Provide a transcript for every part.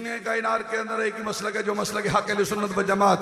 सुनिए, कायनात के अंदर एक ही मसलक है जो मसलक हक अहले सुन्नत व जमात,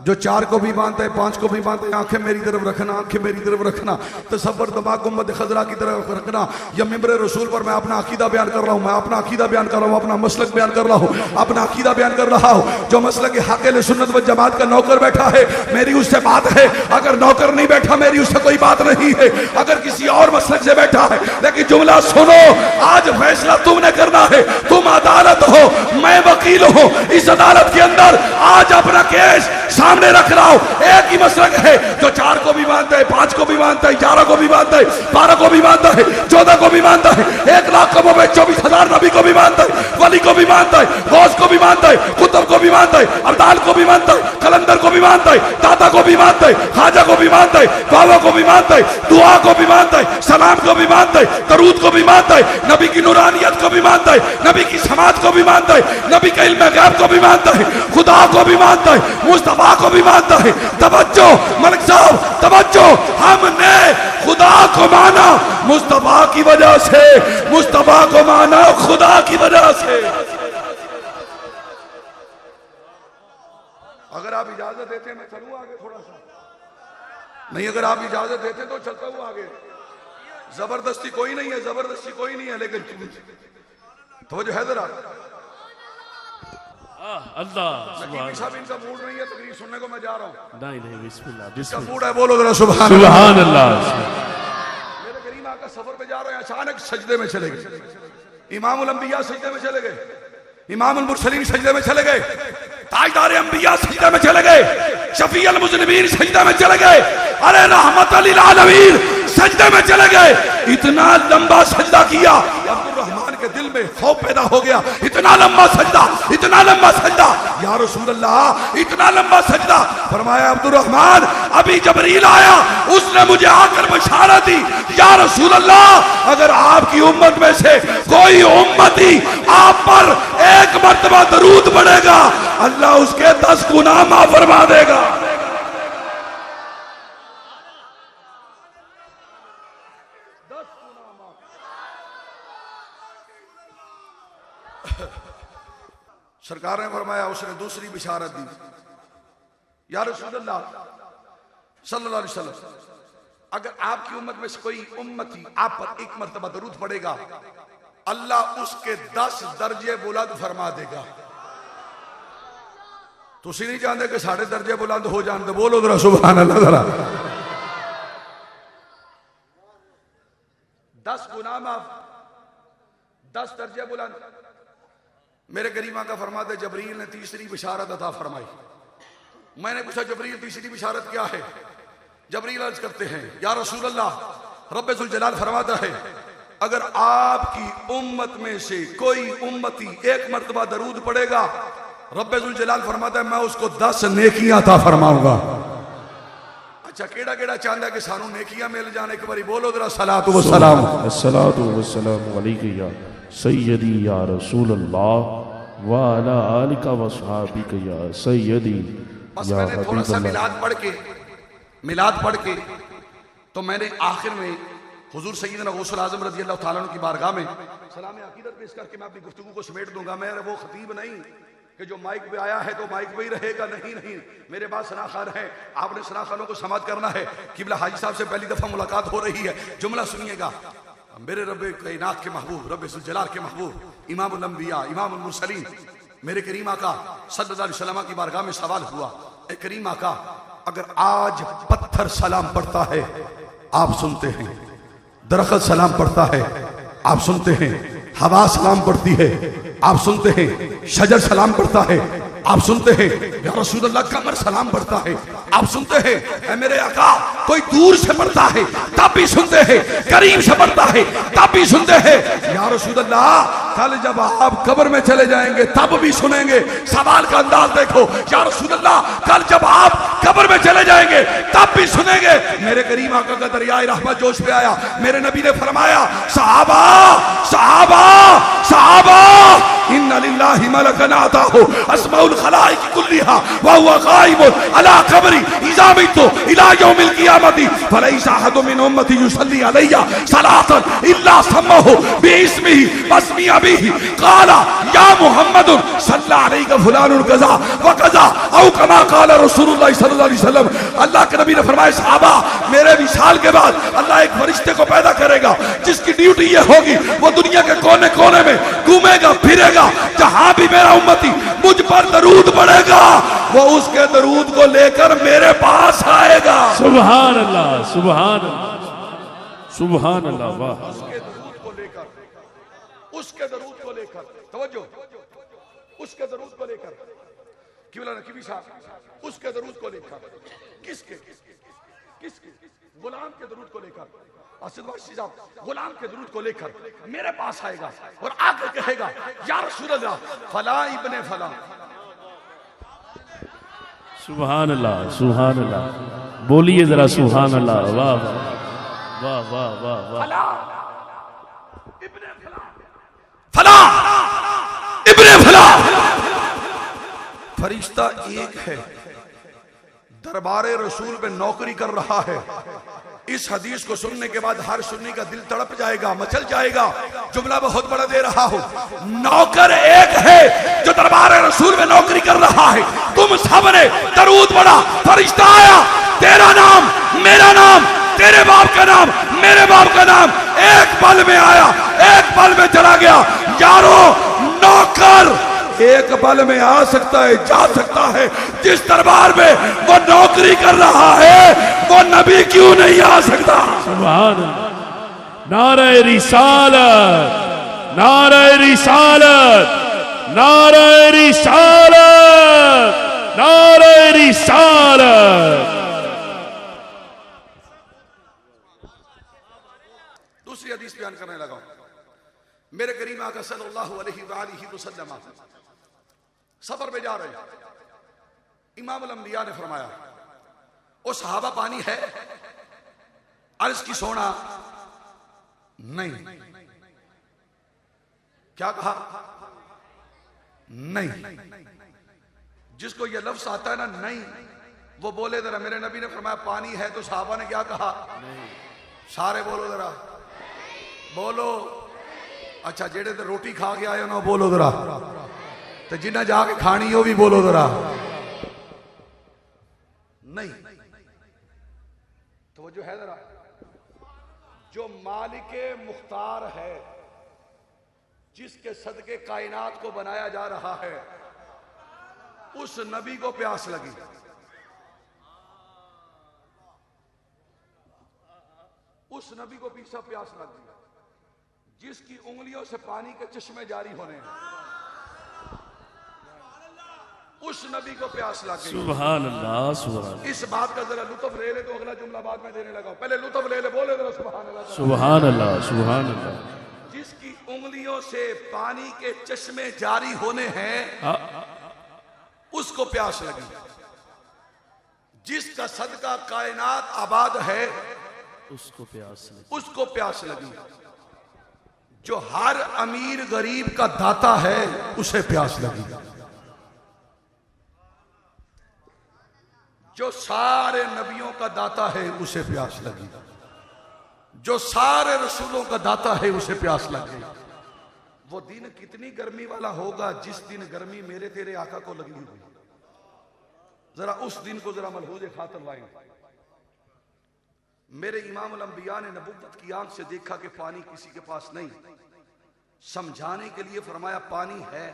जो चार को भी मानता है, पांच को भी मानता है। आंखें मेरी तरफ रखना, आंखें मेरी तरफ रखना, तसव्वुर दिमाग गुम्बद खजरा की तरफ रखना। या मिंबर रसूल पर मैं अपना अकीदा बयान कर रहा हूँ, मैं अपना अकीदा बयान कर रहा हूँ, अपना मसलक बयान कर रहा हूँ, अपना अकीदा बयान कर रहा हूँ। जो मसलक हक अहले सुन्नत व जमात का नौकर बैठा है, मेरी उससे बात है। अगर नौकर नहीं बैठा, मेरी उससे कोई बात नहीं है। अगर किसी और मसलक से बैठा है, लेकिन जुमला सुनो, आज फैसला तुमने करना है। तुम अदालत हो, मैं वकील हूं। इस अदालत के अंदर आज अपना केस सामने रख रहा हूं। एक ही मसलक है जो चार को भी मानता है, पांच को भी मानता है, 11 को भी मानता है, 12 को भी मानता है, 14 को भी मानता है, 1,24,000 नबी को भी मानता है, वली को भी मानता है, गौस को भी मानता है, कुतुब को भी मानता है, अब्दाल को भी मानता है, कलंदर को भी मानता है, दाता को भी मानता है, खाजा को भी मानता है, बाबा को भी मानता है, दुआ को भी मानता है, सलाम को भी मानता है, दरूद को भी मानता है, नबी की नूरानियत को भी मानता है, नबी की समाज को भी मानता है, नबी के इल्म गैब को भी मानता है, खुदा को भी मानता है, मुस्तफा को भी मानता है। तवज्जो मलिक साहब, तवज्जो, हमने खुदा को माना मुस्तफा की वजह से, मुस्तफा को माना खुदा की वजह से। अगर आप इजाजत देते हैं मैं चलूं आगे थोड़ा सा, नहीं अगर आप इजाजत देते तो चलता हूं आगे। जबरदस्ती कोई नहीं है, जबरदस्ती कोई नहीं है, लेकिन तो जो है जरा अल्लाह साहब इनका मूड नहीं है तकरीर सुनने को, मैं जा रहा हूँ। नहीं बिस्मिल्लाह, इसका मूड है, बोलो जरा सुभान सुभान अल्लाह। मेरे करीम आका सफर पे जा रहे हैं, अचानक सजदे में चले गए। इमामुल अंबिया सजदे में चले गए, इमामुल मुरसलीन सजदे में चले गए, ताजदार अंबिया सजदे में चले गए, शफी अल मुज़निबीन सजदे में चले गए, अरे रहमत लिल आलमीन सजदे में चले गए। इतना लंबा सजदा किया, अब्दुल रहमान के दिल में खौफ पैदा हो गया। इतना लंबा सजदा, इतना लंबा सजदा, या रसूल अल्लाह, इतना लंबा सजदा। फरमाया अब्दुल रहमान, अभी जबरील आया, उसने मुझे आकर बशारत दी, या रसूल अल्लाह, अगर आपकी उम्मत में से कोई उम्मती आप पर एक मर्तबा दरूद पड़ेगा, अल्लाह उसके 10 गुनाह माफ फरमा देगा। सरकार ने फरमाया, उसने दूसरी बिशारत दी, या रसूलल्लाह सल्लल्लाहु अलैहि वसल्लम, अगर आपकी उम्मत में से कोई उम्मती आप पर एक मर्तबा दरूद पड़ेगा, अल्लाह उसके 10 दर्जे बुलंद फरमा देगा। तुसी नहीं चाहते कि साढ़े दर्जे बुलंद हो जाते? बोलो जरा सुभान अल्लाह। जरा 10 गुनाह माफ, 10 दर्जे बुलंद। मेरे करीमा का फरमाते जबरील ने तीसरी बिशारत अता फरमाई। मैंने पूछा जबरील तीसरी बिशारत क्या है? जबरील अर्ज करते हैं, या रसूल अल्लाह, रब्बे जुल जलाल फरमाता है, अगर आपकी उम्मत में से कोई उम्मती एक मर्तबा दरूद पड़ेगा, रब्बे जुल जलाल फरमाता है मैं उसको 10 नेकियां अता फरमाऊंगा। अच्छा केड़ा केड़ा चाहता है कि सानू नेकियां मिल जाने, एक बारी बोलो जरा सलातु व सलाम। अस्सलातु व सलाम अलैका या सय्यदी या रसूल अल्लाह व अला आलिका व सहाबिका या सय्यदी या मैंने थोड़ा सा हबीब मिलाद पढ़ के तो मैंने आखिर में हुजूर सैयदना गौसुल आजम रज़ी अल्लाह तआला अन्हु की बारगाह में सलाम अकीदत पेश करके मैं अपनी गुफ्तगू को समेट दूंगा। मैं वो खतीब नहीं कि जो माइक पे आया है तो माइक पे ही रहेगा, नहीं नहीं, मेरे पास सना खान है, आपने सना खानों को समात करना है। किबला हाजी साहब से पहली दफा मुलाकात हो रही है, जुमला सुनिएगा। मेरे रब्बे कायनात के महबूब, रब्बे जुल जलाल के महबूब, इमामुल अंबिया, इमामुल मुरसलीन, मेरे करीम आका सल्लल्लाहु अलैहि वसल्लम की बारगाह में सवाल हुआ, ए करीम आका, अगर आज पत्थर सलाम पढ़ता है आप सुनते हैं, दरख्त सलाम पढ़ता है आप सुनते हैं, हवा सलाम पढ़ती है आप सुनते हैं, शजर सलाम पढ़ता है आप सुनते हैं, या रसूल अल्लाह कमर सलाम पढ़ता है आप सुनते हैं, ऐ मेरे आका कोई दूर से पढ़ता है तब भी सुनते हैं, करीब से पढ़ता है तब भी सुनते हैं, या रसूल अल्लाह कल जब आप कब्र में चले जाएंगे तब भी सुनेंगे। सवाल का अंदाज देखो, या रसूल अल्लाह कल जब आप कब्र में चले जाएंगे तब भी सुनेंगे। मेरे करीम आका का दरियाए रहमत जोश पे आया। मेरे नबी ने फरमाया, सहाबा सहाबा सहाबा, इन्ना लिल्लाहि मलकन आताहु अस्माउल खलाइक कुल्लिहा व हुवा काइमुन अला कब्री इज़ा मितु इला इला यौमिल क़ियामती फलैसा अहदुम मिन उम्मती युसल्ली अलैया सलातन इल्ला सम्महु बिइस्मिही वस्मी अबीही क़ाला या मुहम्मद सल्ला अलैका फुलानुन कज़ा व कज़ा औ कमा क़ाला रसूलुल्लाह सल्लल्लाहु अलैहि वसल्लम। अल्लाह के नबी ने फरमाया, सहाबा मेरे विसाल के बाद अल्लाह एक फरिश्ते को पैदा करेगा जिसकी ड्यूटी ये होगी वो दुनिया के कोने कोने में घूमेगा फिरेगा, जहां भी मेरा उम्मती मुझ पर दरूद पड़ेगा वो उसके दरूद को लेकर मेरे पास आएगा। सुभान अल्लाह, सुभान अल्लाह, सुभान अल्लाह। वाह, उसके दरूद को लेकर, उसके दरूद को लेकर, तवज्जो, उसके दरूद को लेकर, किबला नबी साहब उसके दरूद को लेकर, किसके किसके गुलाम के दरूद को लेकर, असद वासी साहब गुलाम के दरूद को लेकर मेरे पास आएगा और आकर कहेगा, या रसूल अल्लाह फला इब्ने फला। सुभान अल्लाह, सुभान अल्लाह। बोलिए जरा सुभान अल्लाह। वाह वाह वाह वाह वाह। फला इब्ने फला, फला इब्ने फला। फरिश्ता एक है, दरबारे रसूल में नौकरी कर रहा है। इस हदीस को सुनने के बाद हर सुन्नी का दिल तड़प जाएगा, मचल जाएगा। जुमला बहुत बड़ा दे रहा हूं, नौकर एक है जो दरबारे रसूल में नौकरी कर रहा है। तुम सबने दरूद पढ़ा, फरिश्ता आया, तेरा नाम मेरा नाम, तेरे बाप का नाम मेरे बाप का नाम एक पल में आया, एक पल में चला गया। यारो नौकर एक पल में आ सकता है, जा सकता है। जिस दरबार में वो नौकरी कर रहा है वो नबी क्यों नहीं आ सकता? सुभान अल्लाह। नारे रिसालत, नारे रिसालत, नारे रिसालत, नारे रिसालत। दूसरी हदीस बयान करने लगा। मेरे करीम आका सल्लल्लाहु अलैहि वसल्लम सफर पे जा रहे हैं। इमाम अल-अंबिया ने फरमाया, ओ सहाबा पानी है? अर्ज की सोना नहीं। क्या कहा? नहीं। जिसको ये लफ्ज आता है ना नहीं, वो बोले जरा। मेरे नबी ने फरमाया पानी है, तो सहाबा ने क्या कहा? नहीं। सारे बोलो जरा, बोलो। अच्छा, जेड़े तो रोटी खा के आए ना बोलो जरा, तो जिन्हें जाके खानी हो भी बोलो जरा। नहीं। तो वो जो है जरा, जो मालिके मुख्तार है, जिसके सदके कायनात को बनाया जा रहा है, उस नबी को प्यास लगी। उस नबी को पीछा प्यास लगी जिसकी उंगलियों से पानी के चश्मे जारी होने हैं। उस नबी को प्यास लगी। सुभान अल्लाह, सुभान। इस बात का जरा लुत्फ ले ले तो अगला जुमला बाद में देने लगा। पहले लुत्फ ले ले, बोले जरा सुभान अल्लाह, सुभान अल्लाह, सुभान अल्लाह। जिसकी उंगलियों से पानी के चश्मे जारी होने हैं उसको प्यास लगी। जिसका सदका कायनात आबाद है उसको प्यास लगी, उसको प्यास लगी। जो हर अमीर गरीब का दाता है उसे प्यास लगी। जो सारे नबियों का दाता है उसे प्यास लगी। जो सारे रसूलों का दाता है उसे प्यास लगी। वो दिन कितनी गर्मी वाला होगा जिस दिन गर्मी मेरे तेरे आका को लगी हुई। जरा उस दिन को जरा मलहूज़े खातर लाएं। मेरे इमाम अल-अंबिया ने नबुव्वत की आंख से देखा कि पानी किसी के पास नहीं। समझाने के लिए फरमाया पानी है,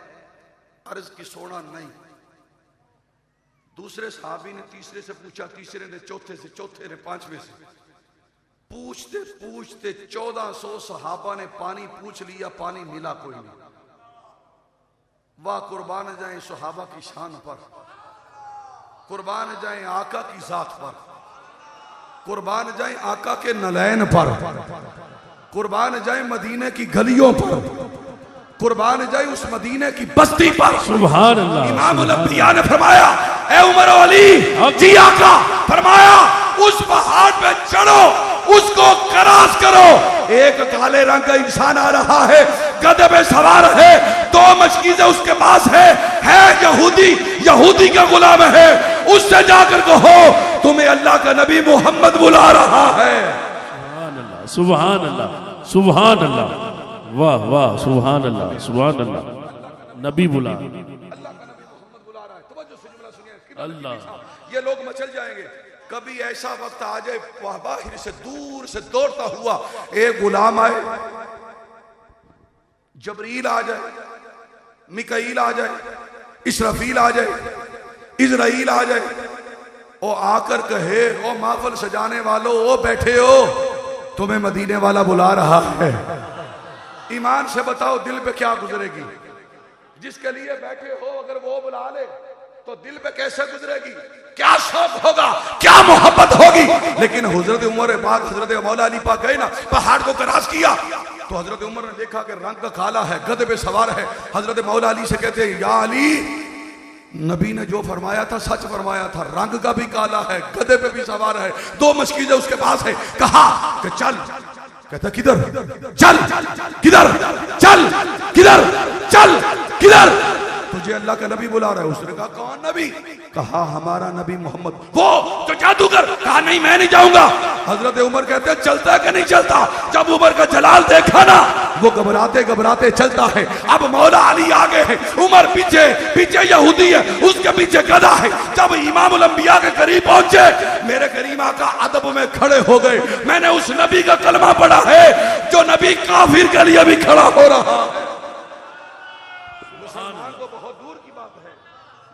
अर्ज की सोना नहीं। दूसरे सहाबी ने तीसरे से पूछा, तीसरे ने चौथे से, चौथे ने पांचवें से। पूछते पूछते 1400 सहाबा ने पानी पूछ लिया, पानी मिला कोई नहीं। वाह कुर्बान जाए सहाबा की शान पर, कुर्बान जाए आका की जात पर, कुर्बान जाए आका के नलैन पर, कुर्बान जाए मदीने की गलियों पर, कुर्बान जाए उस मदीने की बस्ती पर। सुभान अल्लाह। इमाम अल-अंबिया ने फरमाया, ए उमर अली जी आका, फरमाया उस पहाड़ पे चढ़ो, उसको क्रॉस करो। एक काले रंग का इंसान आ रहा है, गधे पे सवार है, 2 मशकीज़ें उसके पास है यहूदी, यहूदी का गुलाम है। उससे जाकर कहो तुम्हें अल्लाह का का नबी मोहम्मद बुला रहा है। सुभान अल्लाह, सुभान अल्लाह, वाह वाह, सुभान अल्लाह, सुभान अल्लाह। नबी बुला, अल्लाह का नबी मोहम्मद बुला रहा है। तवज्जो से जुमला सुनिए अल्लाह। ये लोग मचल जाएंगे। कभी ऐसा वक्त आ जाए बाहर से दूर से दौड़ता हुआ एक गुलाम आए, जबरील आ जाए, मिकाईल आ जाए, इसराफील आ जाए, इजराइल आ जाए, ओ आकर कहे ओ महफिल सजाने वालों, ओ बैठे हो, तुम्हें मदीने वाला बुला रहा है। ईमान से बताओ दिल पे क्या गुजरेगी? जिसके लिए बैठे हो अगर वो बुला ले तो दिल पे कैसे गुजरेगी? क्या शौक होगा, क्या मोहब्बत होगी। लेकिन हजरत उमर पाक, हजरत मौला अली पाक गए ना, पहाड़ को क्रॉस किया तो हजरत उमर ने देखा कि रंग का काला है, गधे पे सवार है। हजरत मौला अली से कहते हैं, या अली, नबी ने जो फरमाया था सच फरमाया था, रंग का भी काला है, गधे पे भी सवार है, 2 मशकीज़ें उसके पास है। कहा कि चल, कहता किधर? चल किधर? चल किधर? चल किधर? तुझे अल्लाह का नबी बुला रहा है। उसने कहा कौन नबी? कहा हमारा नबी मोहम्मद। वो जो जादूगर। कहा नहीं मैं नहीं जाऊंगा। हजरत उमर कहते हैं चलता है कि नहीं चलता? जब उमर का जलाल देखा ना, वो घबराते घबराते चलता है। अब मौला अली आगे है, उमर पीछे, पीछे यहूदी है, उसके पीछे गधा है। जब इमामुल अंबिया के करीब पहुंचे, मेरे करीम आका अदब में खड़े हो गए। मैंने उस नबी का कलमा पढ़ा है जो नबी काफिर के लिए भी खड़ा हो रहा है। मुसलमान तो बहुत दूर की बात है,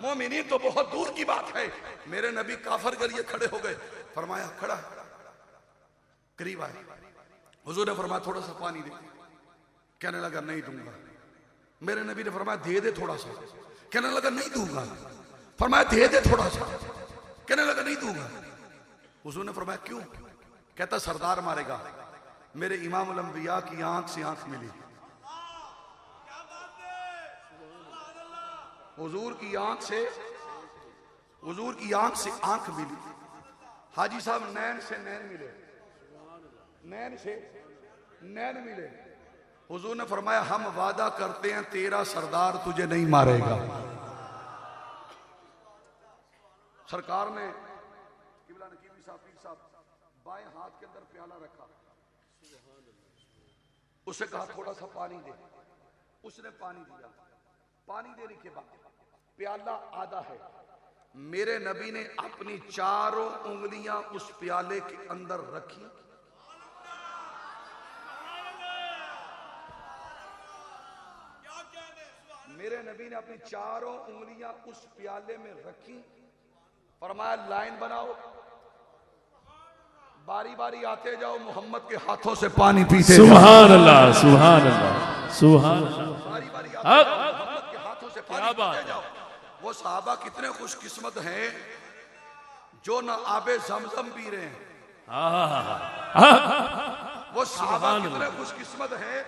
मोमिनीन तो बहुत दूर की बात है। मेरे नबी काफिर के लिए खड़े हो गए। फरमाया खड़ा, करीब आए, हुजूर ने फरमाया थोड़ा सा पानी दे। कहने लगा नहीं दूंगा। मेरे नबी ने फरमाया दे दे थोड़ा सा। कहने लगा नहीं दूंगा। फरमाया दे दे थोड़ा सा। कहने लगा नहीं दूंगा। हुजूर ने फरमाया क्यों? कहता सरदार मारेगा। मेरे इमामुल अंबिया की आंख से आंख मिली, हुजूर की आंख से, हुजूर की आंख से आंख मिली। हाजी साहब नैन से नैन मिले, नैन से नैन मिले। हुजूर ने फरमाया हम वादा करते हैं तेरा सरदार तुझे नहीं मारेगा। सरकार ने किबला नकीबी साहब, पीर साहब, बाएं हाथ के अंदर प्याला रखा, उसे कहा थोड़ा सा पानी दे। उसने पानी दिया। पानी देने के बाद प्याला आधा है। मेरे नबी ने अपनी चारों उंगलियां उस प्याले के अंदर रखी। मेरे नबी ने अपनी चारों उंगलियां उस प्याले में रखी। फरमाया लाइन बनाओ, बारी बारी आते जाओ, मोहम्मद के हाथों से पानी पीते जाओ। सुभान अल्लाह, सुभान अल्लाह, सुभान अल्लाह। बारी बारी आते जाओ, मोहम्मद के हाथों से पानी पीते जाओ। वो सहाबा कितने खुशकिस्मत हैं जो न आबे जमजम पी रहे हैं। वो सहाबा कितने खुशकिस्मत हैं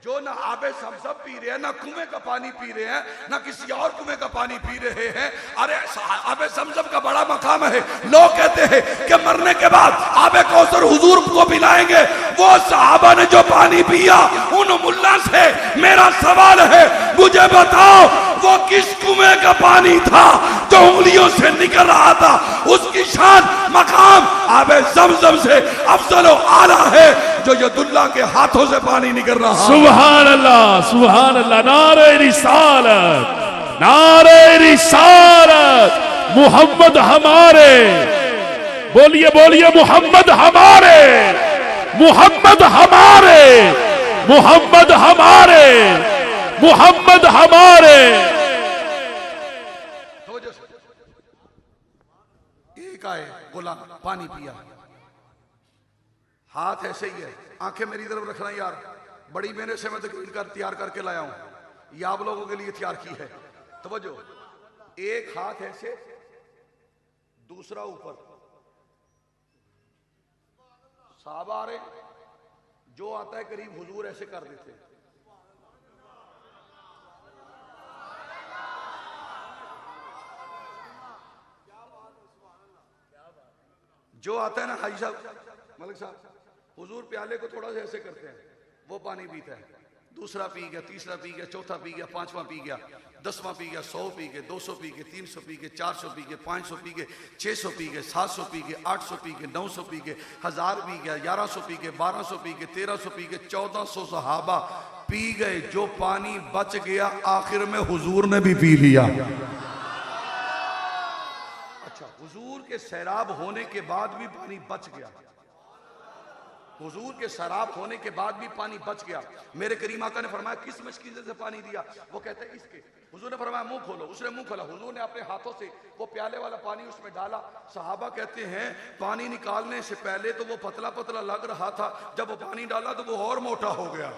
जो न आबे जमजम पी रहे हैं, ना कुएं का पानी पी रहे हैं, ना किसी और कुएं का पानी पी रहे हैं। अरे आबे जमजम का बड़ा मकाम है। लोग कहते हैं कि मरने के बाद आबे कौसर हुजूर को पिलाएंगे। वो सहाबा ने जो पानी पिया, उन मुल्ला से मेरा सवाल है, मुझे बताओ वो किस कुएं का पानी था जो उंगलियों से निकल रहा था? उसकी शान मकाम आबे जमजम से अफजल व आला है जो यदुल्लाह के हाथों से पानी निकल रहा है। सुभान अल्लाह, सुभान अल्लाह। नारे रिसालत, नारे रिसालत। मोहम्मद हमारे, बोलिए बोलिए मोहम्मद हमारे, मोहम्मद हमारे, मोहम्मद हमारे, मोहम्मद हमारे। एक आए गुलाम, पानी पिया, हाथ ऐसे ही है, आंखें मेरी तरफ रखना यार, बड़ी मेहनत से मैं तकरीर कर तैयार करके लाया हूं, ये आप लोगों के लिए तैयार की है। तवज्जो, एक हाथ ऐसे, दूसरा ऊपर। साहबा आ रहे, जो आता है करीब हुजूर ऐसे कर देते हैं। जो आता है ना हाजी साहब, मलिक साहब, हुजूर प्याले को थोड़ा सा ऐसे करते हैं, वो पानी पीता है, दूसरा पी गया, तीसरा पी गया, चौथा पी गया, पांचवा पी गया। 10वां पी गया, 100 पी गए, 200 पी गए, 300 पी गए, 400 पी गए, 500 पी गए, 600 पी गए, 700 पी गए, 800 पी गए, 900 पी गए, 1000 पी गया, 1100 पी गए, 1200 पी गए, 1300 पी गए, 1400 सहाबा पी गए। जो पानी बच गया आखिर में हुजूर ने भी पी लिया। अच्छा, हुजूर के सैराब होने के बाद भी पानी बच गया। हुजूर के शराब होने के बाद भी पानी बच गया। मेरे करीम आका ने फरमाया किस मशकीज़े से पानी दिया? वो कहते हैं इसके। हुजूर ने फरमाया मुंह खोलो। उसने मुंह खोला, हुजूर ने अपने हाथों से वो प्याले वाला पानी उसमें डाला। सहाबा कहते हैं पानी निकालने से पहले तो वो पतला पतला लग रहा था, जब वो पानी डाला तो वो और मोटा हो गया।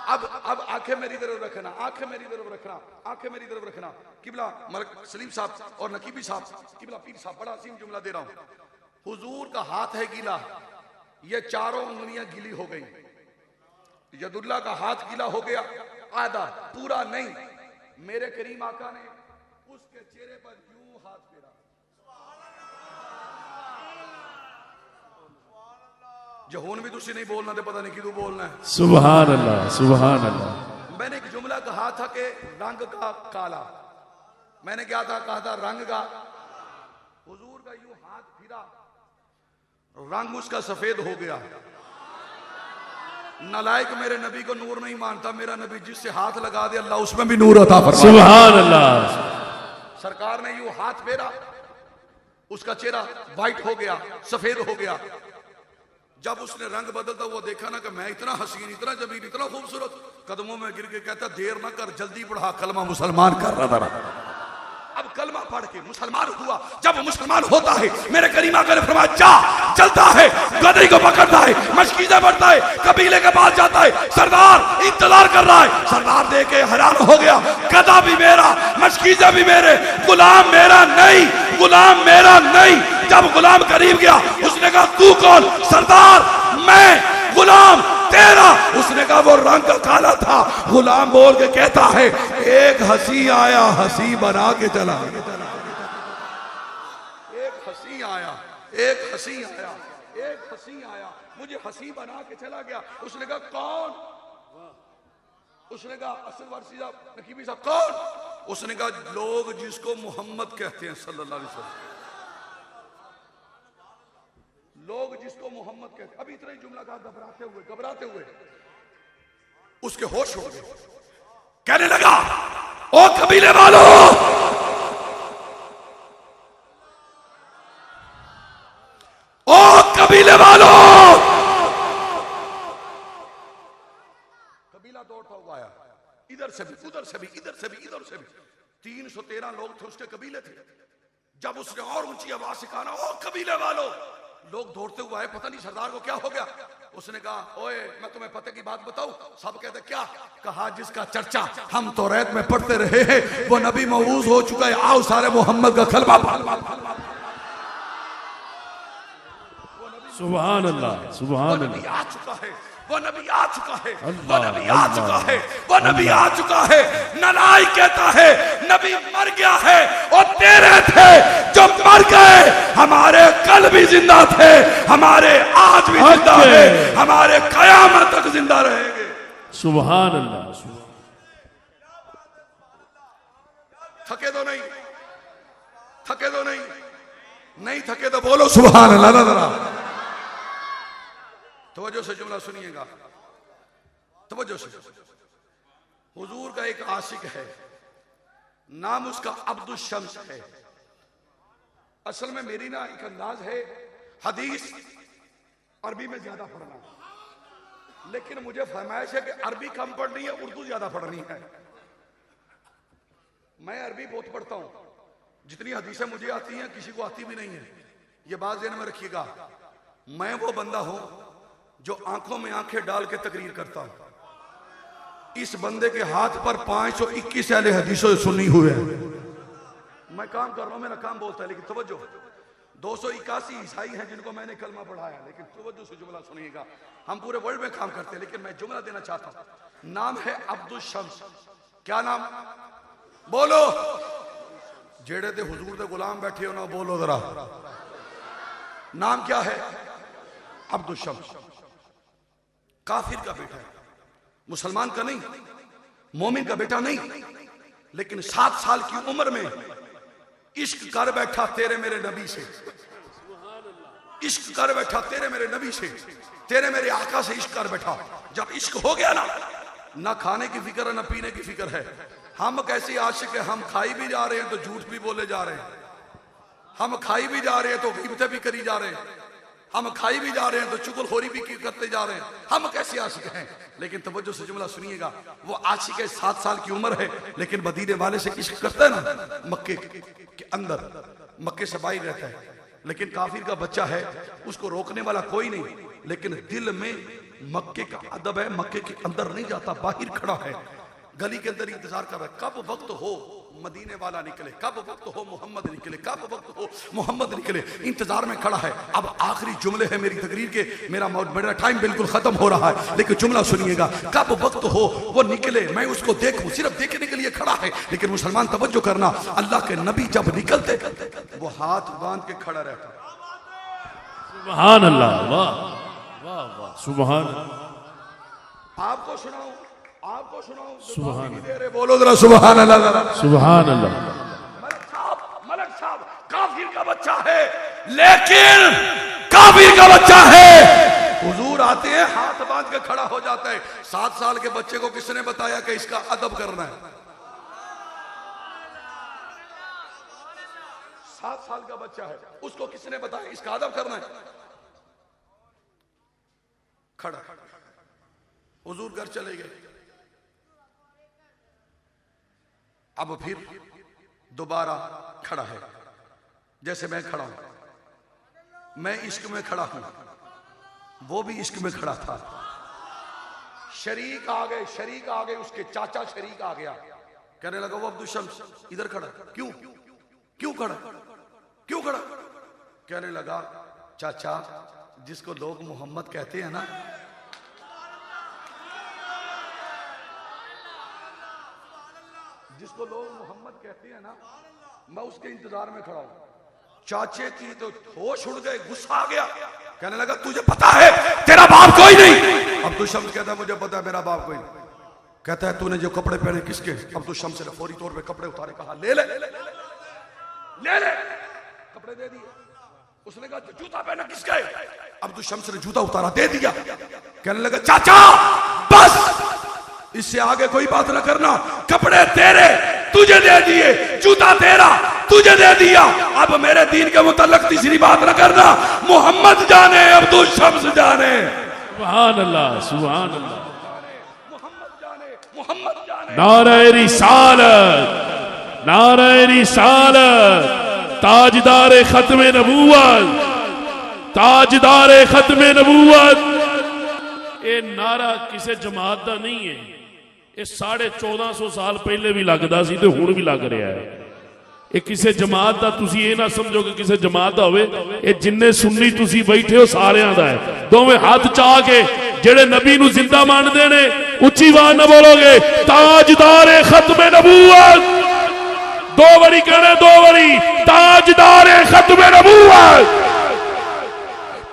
अब आंखें मेरी तरफ रखना, आंखें मेरी तरफ रखना, आंखें मेरी तरफ रखना। किबला मलक सलीम साहब और नकीबी साहब, किबला पीर साहब, बड़ा अजीम जुमला दे रहा हूं। हुजूर का हाथ है गीला, ये चारों उंगलियां गीली हो गई। यदुल्ला का हाथ गीला हो गया, आधा, पूरा नहीं। मेरे करीम आका ने उसके चेहरे पर यूं हाथ फेरा। जो हुन भी तुझसे नहीं बोलना तो पता नहीं कि तू बोलना है। सुभान अल्लाह, सुभान अल्लाह। मैंने एक जुमला कहा था कि रंग का काला। मैंने क्या था कहा था? रंग का। हुजूर का यूं हाथ फिरा, रंग उसका सफेद हो गया। नालायक मेरे नबी को नूर नहीं मानता। मेरा नबी जिससे हाथ लगा दे अल्लाह उसमें भी नूर अता फरमाए। सुभान अल्लाह। सरकार ने यूं हाथ फेरा, उसका चेहरा व्हाइट हो गया, सफेद हो गया। जब उसने रंग बदलता हुआ देखा ना कि मैं इतना हसीन, इतना जमील, इतना खूबसूरत, कदमों में गिर के कहता देर ना कर, जल्दी बढ़ा, कलमा मुसलमान कर रहा था। अब कलमा पढ़ के मुसलमान हुआ। जब मुसलमान होता है मेरे करीम आका ने फरमाया जा, चलता है, गदरी को पकड़ता है, मशकीज़ें बढ़ता है, कबीले के पास जाता है, सरदार इंतजार कर रहा है। सरदार देख के हैरान हो गया, गदा भी मेरा, मशकीज़ें भी मेरे, गुलाम मेरा नहीं, गुलाम मेरा नहीं। जब गुलाम करीब गया उसने कहा तू कौन? सरदार मैं गुलाम तेरा। उसने कहा वो रंग का काला था। गुलाम बोल के कहता है एक हंसी आया, हंसी बना के चला। एक हंसी आया, एक हंसी आया, एक हंसी आया, मुझे हंसी बना के चला गया। उसने कहा कौन? उसने कहा असद वारसी साहब, नकीबी साहब कौन? उसने कहा लोग जिसको मोहम्मद कहते हैं सल्लल्लाहु अलैहि वसल्लम, लोग जिसको मोहम्मद कहते। अभी इतना ही जुमला कहा, घबराते हुए उसके होश हो गए। कहने लगा ओ कबीले वालों, ओ कबीले वालों। कबीला दौड़ता हुआ आया, इधर से भी, उधर से भी, इधर से भी, इधर से भी। 313 लोग थे उसके कबीले थे। जब उसने और ऊंची आवाज से कहा ओ कबीले वालों, लोग दौड़ते हुए आए। पता नहीं सरदार को क्या हो गया। उसने कहा ओए मैं तुम्हें पते की बात बताऊं? सब कहते क्या? कहा जिसका चर्चा हम तौरात में पढ़ते रहे हैं वो नबी मौऊज हो चुका है, आओ सारे मोहम्मद का कलमा पढ़। सुभान अल्लाह, सुभान अल्लाह। आ चुका है, वो नबी आ चुका है, वो नबी आ चुका है, वो नबी आ चुका है। नलाई कहता है नबी मर गया है और तेरे थे जो मर गए, हमारे कल भी जिंदा थे, हमारे आज भी जिंदा है, हमारे कयामत तक जिंदा रहेंगे। सुभान अल्लाह। थके तो नहीं, थके तो नहीं, नहीं थके तो बोलो सुभान अल्लाह। तवज्जो से जुमला सुनिएगा, तवज्जो से। हुजूर का एक आशिक है, नाम उसका अब्दुल शम्स है। असल में मेरी ना एक अंदाज है हदीस अरबी में ज्यादा पढ़ना, लेकिन मुझे फरमाइश है कि अरबी कम पढ़नी है, उर्दू ज्यादा पढ़नी है। मैं अरबी बहुत पढ़ता हूं, जितनी हदीसें मुझे आती हैं किसी को आती भी नहीं है। ये बात ध्यान में रखिएगा। मैं वो बंदा हूं जो आंखों में आंखें डाल के तकरीर करता हूं। इस बंदे के हाथ पर 521 अहले हदीसों सुनी हुए हैं। मैं काम कर रहा हूं, मेरा काम बोलता है, लेकिन तवज्जो, 281 ईसाई हैं जिनको मैंने कलमा पढ़ाया, लेकिन तवज्जो से जुमला सुनिएगा। हम पूरे वर्ल्ड में काम करते हैं, लेकिन मैं जुमला देना चाहता हूं। नाम है अब्दुल शम्स। क्या नाम? बोलो। जेड़े ते हुजूर दे गुलाम बैठे हो ना, बोलो जरा। नाम क्या है? अब्दुल शम्स। काफिर का बेटा है, मुसलमान का नहीं, मोमिन का बेटा नहीं। लेकिन 7 साल की उम्र में इश्क कर बैठा तेरे मेरे नबी से, इश्क कर बैठा तेरे मेरे नबी से, तेरे मेरे आका से इश्क कर बैठा। जब इश्क हो गया ना खाने की फिक्र है ना पीने की फिक्र है। हम कैसे आशिक है, हम खाई भी जा रहे हैं तो झूठ भी बोले जा रहे हैं, हम खाई भी जा रहे हैं तो गिबतें भी करी जा रहे हैं, हम खाई भी जा रहे हैं तो चुगलखोरी भी करते जा रहे हैं। हम कैसे आशिक हैं। लेकिन तवज्जो से जुमला सुनिएगा, वो आशिक है 7 साल की उम्र है, लेकिन मदीने वाले से इश्क करता है ना, मक्के के अंदर, मक्के से बाहर रहता है। लेकिन काफिर का बच्चा है, उसको रोकने वाला कोई नहीं, लेकिन दिल में मक्के का अदब है, मक्के के अंदर नहीं जाता, बाहर खड़ा है, गली के अंदर इंतजार कर रहा है कब वक्त हो मदीने वाला निकले, कब वक्त हो मोहम्मद निकले, कब वक्त हो मोहम्मद निकले, इंतजार में खड़ा है। अब आखिरी जुमले हैं मेरी तकरीर के, मेरा टाइम बिल्कुल खत्म हो रहा है, लेकिन जुमला सुनिएगा, कब वक्त हो वो निकले, मैं उसको देखूं, सिर्फ देखने के लिए खड़ा है। लेकिन मुसलमान तवज्जो करना, अल्लाह के नबी जब निकलते वो हाथ बांध के खड़ा रहता। सुभान अल्लाह, वाह वाह वाह, सुभान। आपको सुनाऊं, आपको सुनाऊं, सुभान अल्लाह, बोलो जरा सुभान अल्लाह, सुभान अल्लाह। मलक साहब काफिर का बच्चा है, लेकिन काफिर का बच्चा है, हुजूर आते हैं हाथ बांध के खड़ा हो जाता है। 7 साल के बच्चे को किसने बताया कि इसका अदब करना है? 7 साल का बच्चा है, उसको किसने बताया इसका अदब करना है? खड़ा, हुजूर घर चले गए। अब फिर दोबारा खड़ा है, जैसे मैं खड़ा हूं, मैं इश्क में खड़ा हूं, वो भी इश्क में खड़ा था। शरीक आ गए, शरीक आ गए, उसके चाचा शरीक आ गया, कहने लगा वो अब्दुल शम्स इधर खड़ा, क्यों क्यों खड़ा, क्यों खड़ा? कहने लगा चाचा, जिसको लोग मोहम्मद कहते हैं ना, जिसको लोग मोहम्मद कहते हैं ना, मैं उसके इंतजार में खड़ा हूं। चाचे की तो होश उड़ गए, गुस्सा आ गया, कहने लगा तुझे पता है तेरा बाप कोई नहीं? अब्दुल शम्स कहता है मुझे पता है मेरा बाप कोई नहीं। कहता है तूने जो कपड़े पहने किसके? अब्दुल शम्स ने फौरी तौर पे कपड़े उतारे, कहा ले ले ले ले, कपड़े दे दिए। उसने कहा जूता पहना किसका है? अब्दुल शम्स ने जूता उतारा, दे दिया। कहने लगा चाचा बस, इससे आगे कोई बात ना करना, कपड़े तेरे तुझे दे दिए, जूता तेरा तुझे दे दिया, अब मेरे दीन के मुताल्लिक तीसरी बात ना करना, मोहम्मद जाने अब्दुल शम्स जाने। सुभान अल्लाह, सुभान अल्लाह, मोहम्मद जाने, मोहम्मद जाने। नारे रिसालत, नारे रिसालत, ताजदार खत्मे नबूवत, ताजदार खत्मे नबूवत। ये नारा किसी जमात का नहीं है, ये 1450 साल पहले भी लगता सी ते हुण भी लग रहा है। ये किसी जमात का, तुसी ये ना समझो कि किसी जमात का होवे, ये जिन्ने सुन्नी तुसी बैठे हो सारियां दा है। दोवें हाथ चाह के जेड़े नबी नू जिंदा मानदे ने, उच्ची आवाज ना बोलोगे, ताजदार खत्मे नबूवत, 2 बारी कहना, 2 बारी, ताजदार खत्मे नबूवत,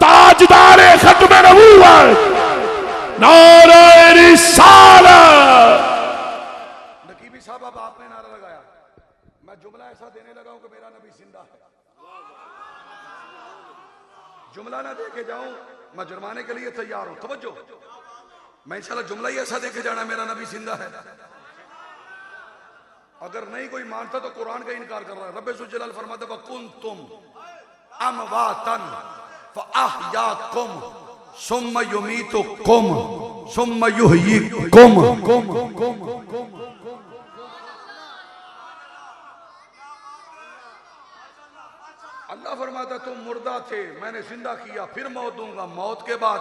ताजदार खत्मे नबूवत, नारा रिसालत। नकीबी साहब अब आपने नारा लगाया, मैं जुमला ऐसा देने लगा हूं कि मेरा नबी जिंदा है। जुमला ना दे के जाऊं, मैं जुर्माने के लिए तैयार हूं। तवज्जो, मैं इंशाल्लाह जुमला ही ऐसा दे के जाना, मेरा नबी जिंदा है। अगर नहीं कोई मानता तो कुरान का इनकार कर रहा है। रब्बे ज़ुल जलाल फरमाता है कुंतुम अमवातन फअहयाकुम सुम्मा युमीतुकुम सुम्मा युहयीकुम। अल्लाह फरमाता तुम मुर्दा थे, मैंने जिंदा किया, फिर मौत दूंगा, मौत के बाद।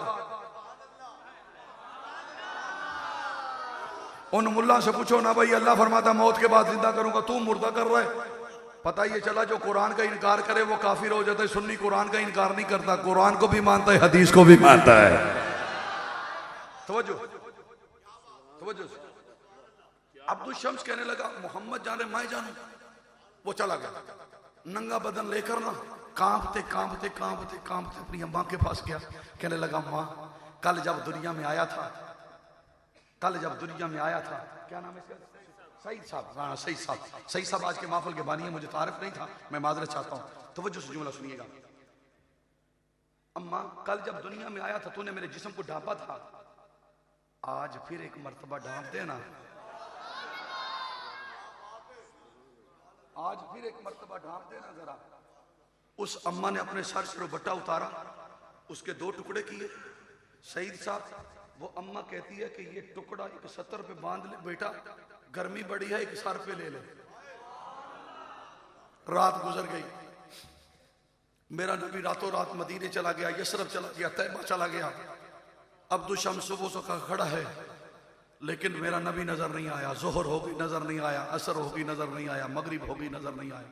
उन मुल्ला से पूछो ना भाई, अल्लाह फरमाता मौत के बाद जिंदा करूंगा, तू मुर्दा कर रहा है। पता ये चला जो कुरान का इनकार करे वो काफिर हो जाता है। सुन्नी कुरान का इनकार नहीं करता, कुरान को भी मानता है, हदीस को भी मानता है। तवज्जो, तवज्जो। अब्दुल शम्स कहने लगा मोहम्मद जाने मैं जानू। वो चला गया, नंगा बदन लेकर ना, कांपते कांपते कांपते कांपते अपनी अम्मा के पास गया। कहने लगा माँ, कल जब दुनिया में आया था, कल जब दुनिया में आया था, क्या नाम है इसका? सईद साहब, हाँ सईद साहब, सईद साहब आज के महफिल के बानी है, मुझे तारीफ नहीं था, मैं माजरत चाहता हूँ। तवज्जो से जुमला सुनिएगा। अम्मा कल जब दुनिया में आया था तूने मेरे जिस्म को ढांपा था, आज फिर एक मर्तबा ढांप देना, आज फिर एक मर्तबा ढांप देना जरा। उस अम्मा ने अपने सर से दुपट्टा उतारा, उसके 2 टुकड़े किए। सईद साहब, वो अम्मा कहती है कि ये टुकड़ा एक 70 पे बांध ले बेटा, गर्मी बड़ी है, एक सर पे ले ले। रात गुजर गई, मेरा नबी रातों रात मदीने चला गया, यसरब चला गया, तैयबा चला गया। अब्दुल शम्स सुबह का खड़ा है, लेकिन मेरा नबी नजर नहीं आया। जोहर होगी नजर नहीं आया, असर होगी नजर नहीं आया, मगरिब होगी नजर नहीं आया।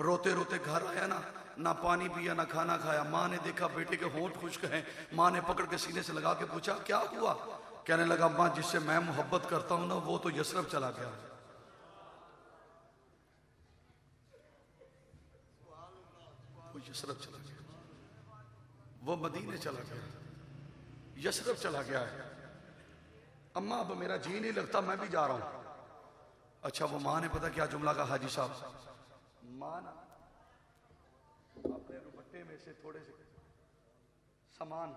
रोते रोते घर आया ना पानी पिया ना खाना खाया। माँ ने देखा बेटे के होंठ खुश्क हैं, माँ ने पकड़ के सीने से लगा के पूछा क्या हुआ? कहने लगा माँ जिससे मैं मोहब्बत करता हूं ना वो तो यसरब चला गया। वो यसरब चला गया, वो मदीने चला गया, यसरब चला गया है। अम्मा अब मेरा जी नहीं लगता, मैं भी जा रहा हूं। अच्छा, वो माँ ने पता क्या जुमला कहा? हाजी साहब, माँ ना अपने दुपट्टे में से थोड़े से सामान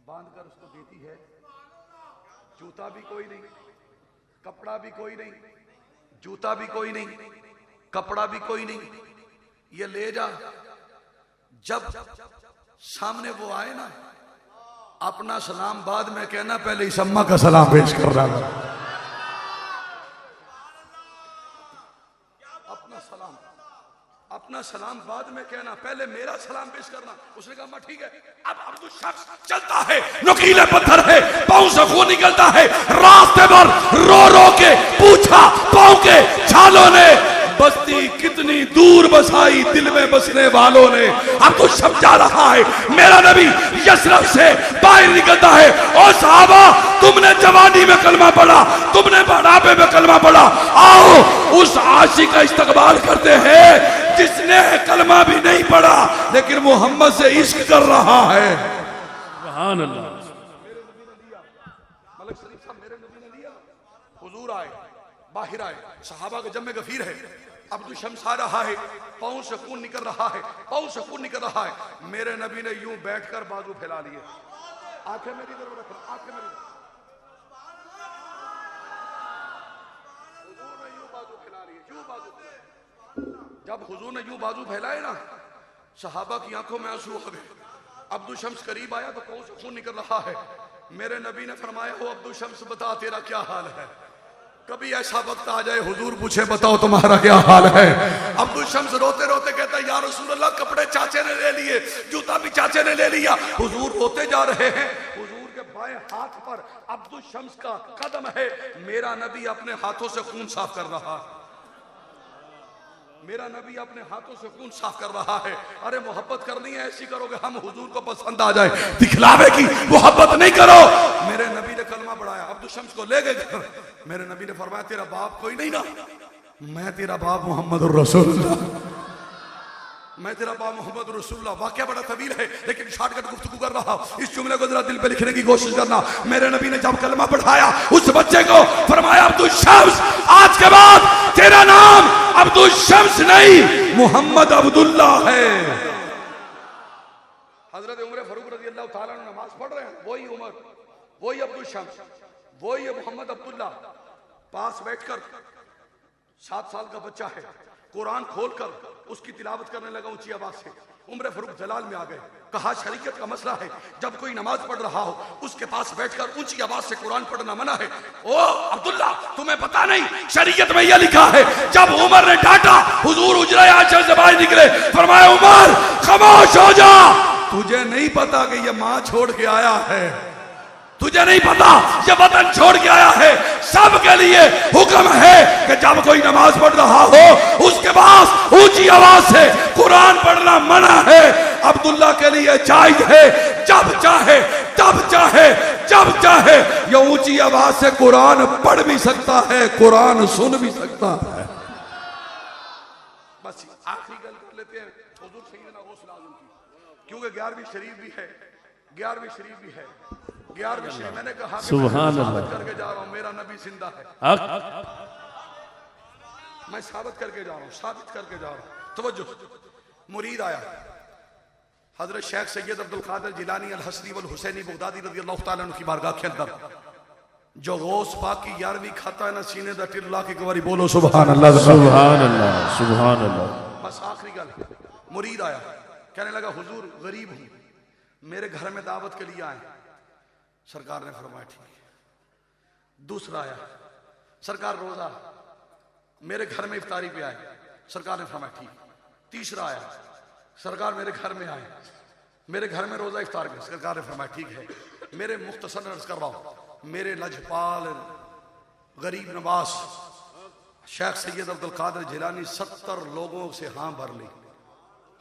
बांधकर उसको देती है। जूता भी कोई नहीं, कपड़ा भी कोई नहीं, जूता भी कोई नहीं, कपड़ा भी कोई नहीं, ये ले जा। जब सामने वो आए ना, अपना सलाम बाद में कहना, पहले इस अम्मा का सलाम पेश कर रहा था। अपना सलाम बाद में कहना, पहले मेरा सलाम पेश करना। उसने कहा ठीक है। अब अब्दुल शम्स चलता है, नुकीले पत्थर है, पांव से खून निकलता है। रास्ते पर रो रो के पूछा पांव के छालों ने, बस्ती कितनी दूर बसाई दिल में बसने वालों ने। अब्दुल शम्स जा रहा है, मेरा नबी यसरब से बाहर निकलता है। और सहाबा, तुमने जवानी में कलमा पढ़ा, तुमने बुढ़ापे में कलमा पढ़ा, आओ उस आशिक का इस्तकबाल करते हैं जिसने कलमा भी नहीं पढ़ा लेकिन मोहम्मद से इश्क कर रहा है। सुभान अल्लाह। मलिक शरीफ साहब, मेरे नबी ने लिया, हुजूर आए, बाहर आए, सहाबा के जम्मे गफीर है। अब्दुल शम्स आ रहा है, पांव से खून निकल रहा है, पांव से खून निकल रहा है। मेरे नबी ने यूं बैठकर बाजू फैला लिए, आंखें मेरी तरफ रखो, आंखें मेरी, हुजूर ने यूं बाजू फैला लिए, यूं बाजू। जब हुजूर ने यूं बाजू फैलाए ना, सहाबा की आंखों में आंसू आ गए। अब्दुल शम्स करीब आया तो पांव से खून निकल रहा है। मेरे नबी ने फरमाया, हो अब्दुल शम्स बता तेरा क्या हाल है? कभी ऐसा वक्त आ जाए हुजूर पूछे बताओ तुम्हारा क्या हाल है? अब्दुल शम्स रोते रोते कहता है, या रसूल अल्लाह, कपड़े चाचे ने ले लिए, जूता भी चाचे ने ले लिया। हुजूर रोते जा रहे हैं। हुजूर के बाएं हाथ पर अब्दुल शम्स का कदम है, मेरा नबी अपने हाथों से खून साफ कर रहा है। मेरा नबी अपने हाथों से खून साफ कर रहा है। अरे मोहब्बत करनी है, ऐसी करोगे हम हुजूर को पसंद आ जाए, दिखलावे की मोहब्बत नहीं करो। मेरे नबी ने कलमा पढ़ाया, अब्दुल शम्स को ले गए। मेरे नबी ने फरमाया, तेरा बाप कोई नहीं ना? मैं तेरा बाप मोहम्मद रसूलुल्लाह, मैं तेरा बाप मोहम्मद रसूलुल्लाह। वाकया बड़ा तवील है लेकिन शॉर्टकट गुफ्तगू कर रहा हूं, इस जुमले को जरा दिल पे लिखने की कोशिश करना। मेरे नबी ने जब कलमा पढ़ाया उस बच्चे को, फरमाया अब्दुल शम्स, आज के बाद तेरा नाम अब्दुल शम्स नहीं मोहम्मद अब्दुल्ला है। हजरत उमर फारूक रजी अल्लाह तआला अन्हु नमाज पढ़ रहे हैं, वही उमर, वही अब्दुल शम्स, वही मोहम्मद अब्दुल्ला पास बैठकर 7 साल का बच्चा है, कुरान खोलकर उसकी तिलावत करने लगा ऊंची आवाज से। उमर फारूक जलाल में आ गए, कहा शरीयत का मसला है, जब कोई नमाज पढ़ रहा हो उसके पास बैठकर ऊंची आवाज से कुरान पढ़ना मना है। ओ अब्दुल्ला, तुम्हें पता नहीं शरीयत में यह लिखा है? जब उमर ने डांटा, हुजूर उजरा आंचल से बाहर निकले, फरमाया उमर खामोश हो जा, तुझे नहीं पता कि यह मां छोड़ के आया है, तुझे नहीं पता ये वतन छोड़ के आया है। सबके लिए हुक्म है कि जब कोई नमाज पढ़ रहा हो उसके पास ऊंची आवाज से कुरान पढ़ना मना है। अब्दुल्ला के लिए जायज है, जब चाहे तब चाहे जब चाहे ये ऊंची आवाज से कुरान पढ़ भी सकता है, कुरान सुन भी सकता है। बस आखिरी गल कर लेते हैं हुजूर सैयदना गौस आजम की, क्योंकि 11वीं शरीफ भी है, 11वीं शरीफ भी है, 11वीं शरीफ। मैंने कहा कि मैं करके जा रहा हूं, मेरा नबी जिंदा है। मैं साबित करके जा रहा हूं, साबित करके जा रहा हूं। तवज्जो, मुरीद आया हजरत शेख सैयद अब्दुल कादिर जिलानी अल हसनी वल हुसैनी बगदादी रज़ियल्लाहु तआला अन्हु की बारगाह के अंदर जो गौस पाक की 11वीं खाता है ना सीने दा टिल्ला की गवारी बोलो सुभान अल्लाह, सुभान अल्लाह, सुभान अल्लाह। बस आखिरी गल, मुरीद आया कहने लगा हुजूर गरीब हूं, मेरे घर में दावत के लिए आए। सरकार ने फरमाया ठीक है। दूसरा आया, सरकार रोजा, मेरे घर में इफ्तारी पे आए। सरकार ने फरमाया ठीक। तीसरा आया, सरकार मेरे घर में आए, मेरे घर में रोजा इफ्तार के। सरकार ने फरमाया ठीक है। मेरे मुख्तसर अर्ज कर रहा हूं, मेरे लजपाल गरीब नवाज शेख सैयद अब्दुल कादिर जिलानी 70 लोगों से हाँ भर ली,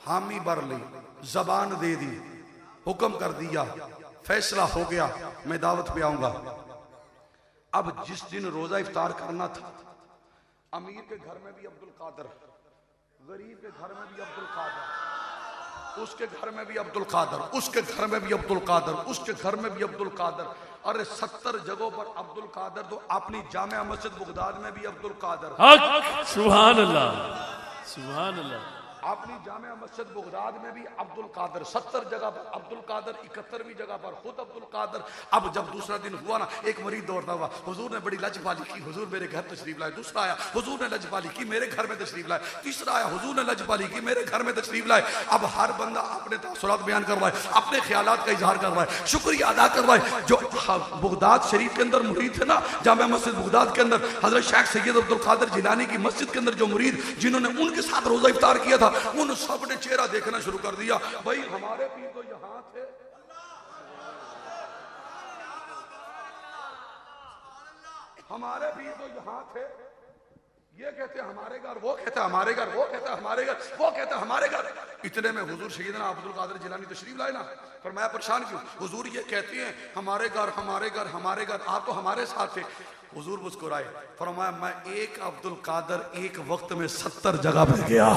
हामी भर ली, जबान दे दी, हुक्म कर दिया, फैसला हो गया, मैं दावत पे आऊंगा। अब जिस दिन रोजा इफ्तार करना था, अमीर के घर में भी अब्दुल कादिर, गरीब के घर में भी अब्दुल कादिर, उसके घर में भी अब्दुल कादिर, उसके घर में भी अब्दुल कादिर, उसके घर में भी अब्दुल कादिर। अरे 70 जगहों पर अब्दुल कादिर, तो अपनी जामिया मस्जिद बगदाद में भी अब्दुल कादिर, हक, सुभान अल्लाह, सुभान अल्लाह। अपनी जामिया मस्जिद बगदाद में भी अब्दुल कादिर, 70 जगह पर अब्दुल कादिर, 71वीं जगह पर खुद अब्दुल कादिर। अब जब दूसरा दिन हुआ ना, एक मरीद दौड़ता हुआ, हुजूर ने बड़ी लजपाली की, हुजूर मेरे घर तशरीफ लाए। दूसरा आया, हुजूर ने लजपाली की, मेरे घर में तशरीफ लाए। तीसरा आया, हुजूर ने लजपाली की, मेरे घर में तशरीफ लाए। अब हर बंदा अपने तअस्सुरात बयान कर रहा है, अपने ख्यालात का इजहार कर रहा है, शुक्रिया अदा कर रहा है। जो बगदाद शरीफ के अंदर मुरीद थे ना, जामिया मस्जिद बगदाद के अंदर हजरत शेख सैयद अब्दुल कादिर जिलानी की मस्जिद के अंदर जो मुरीद जिन्होंने उनके साथ रोजा इफ्तार किया था, उन सब ने चेहरा देखना शुरू कर दिया। भाई हमारे पीर तो यहां थे, हमारे पीर तो यहां थे, ये कहते हमारे घर, वो कहता हमारे घर, वो कहता हमारे घर, वो कहता हमारे घर। इतने में हुजूर सैयदना अब्दुल कादिर जिलानी तशरीफ लाए ना, पर मैं परेशान क्यों? हुजूर ये कहती हैं हमारे घर, हमारे घर, हमारे घर, आप तो हमारे साथ थे। हुजूर मुस्कुराए, फरमाया मैं एक अब्दुल कादिर एक वक्त में 70 जगह पर गया।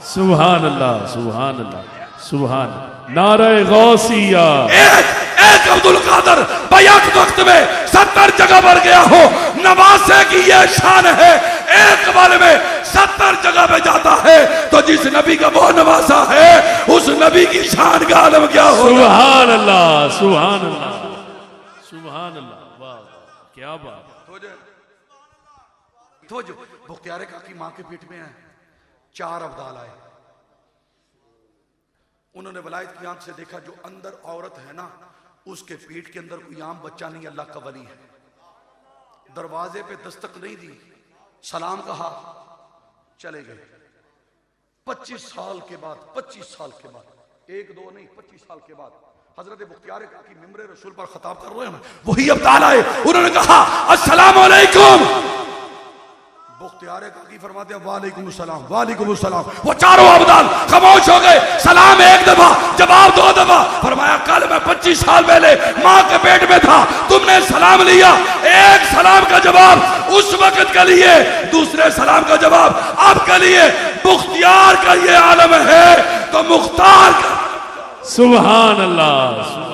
सुभान अल्लाह, सुभान अल्लाह, सुभान। नारे गौसिया, एक अब्दुल कादिर एक वक्त में 70 जगह पर गया हो। नवासे की ये शान है, एक बार में 70 जगह पे जाता है, तो जिस नबी का वो नवासा है, उस नबी की शान का आलम क्या हो। सुभान अल्लाह, सुभान अल्लाह, सुभान अल्लाह, वाह क्या बात। तो जो बुख्तियार काकी मां के पेट में है, 4 अब्दाल आए। उन्होंने वलायत की आंख से देखा, जो अंदर औरत है ना, उसके पेट के अंदर कोई आम बच्चा नहीं, अल्लाह का वली है। दरवाजे पे दस्तक नहीं दी, सलाम कहा, चले गए। 25 साल के बाद, 25 साल के बाद, 1 2 नहीं, 25 साल के बाद हजरत बुख्तियार काकी मिंबरे रसूल पर खिताब कर रहे हैं, वही अब्दाल आए। उन्होंने कहा अस्सलाम वालेकुम। बुख्तियार काकी फरमाते हैं वालेकुम सलाम, वालेकुम सलाम। वो चारों अब्दाल खामोश हो गए। सलाम एक दफा, जवाब 2 दफा। फरमाया कल मैं 25 साल पहले मां के पेट में था, तुमने सलाम लिया, एक सलाम का जवाब उस वक्त के लिए, दूसरे सलाम का जवाब आपके लिए। बुख्तियार का ये आलम है तो मुख्तार का। सुभान अल्लाह।